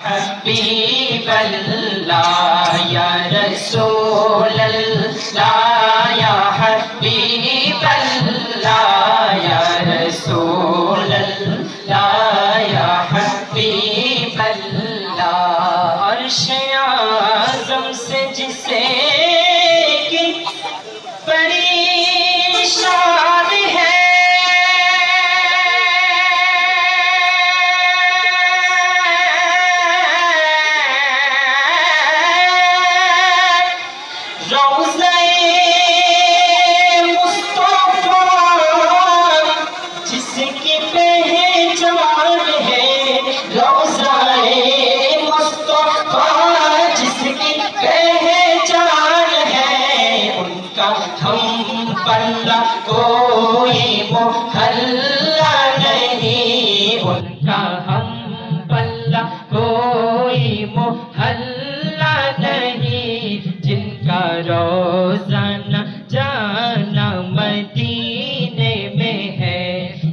حبیب اللہ یا رسول اللہ یا حبیب اللہ یا رسول اللہ یا حبیب اللہ عرش اعظم سے جسے کی بڑی شان ہے کوئی محلہ نہیں ان کا ہم پلہ کوئی محلہ نہیں جن کا روزانہ جانا مدینے میں ہے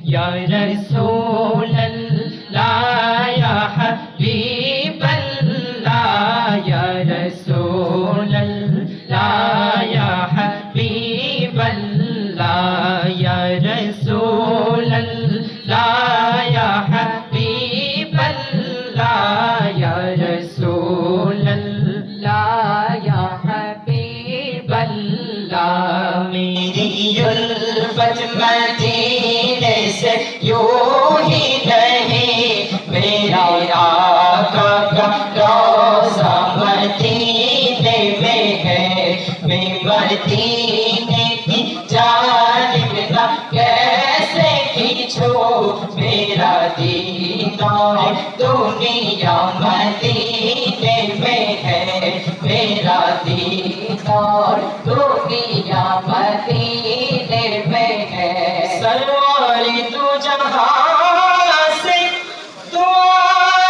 یا رسول اللہ یا حبیب اللہ یا رسول اللہ یا حبیب اللہ یا رسول اللہ یا حبیب اللہ یا رسول اللہ یا حبیب اللہ میری الفت مدینے سے یوں ہی نہیں میرا آقا کا روضہ مدینے میں ہے میں مدینے کی جانب نہ کیسے کھینچوں میرا دیدار دنیا مدینے میں ہے میرا دیدار دنیا مدینے میں ہے سرور دو جہاں سے دعا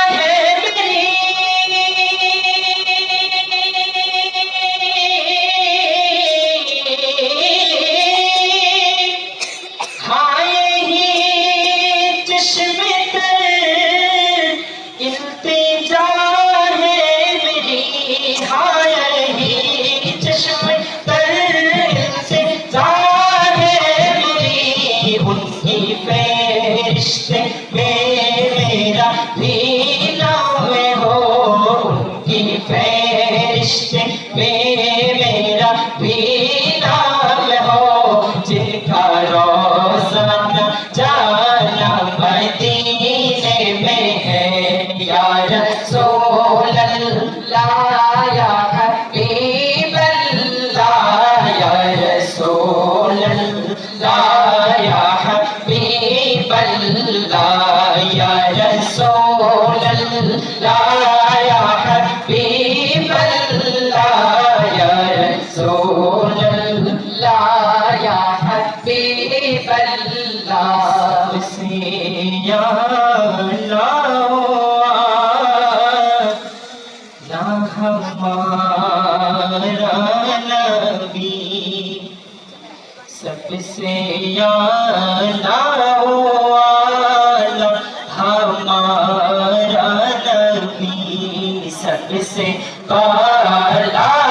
ہے میری رشتے میں میرا بھی نام ہو ان کی فہرست میں میرا بھی نام ہو جن کا روزانہ جانا مدینے میں ہے یا رسول اللہ یا حبیب اللہ یا رسول اللہ یا حبیب اللہ یا رسول اللہ یا حبیب اللہ یا رسول اللہ یا حبیب اللہ یا اللہ ہمارا نبی سب سے اعلیٰ ہمارا نبی سب سے اعلیٰ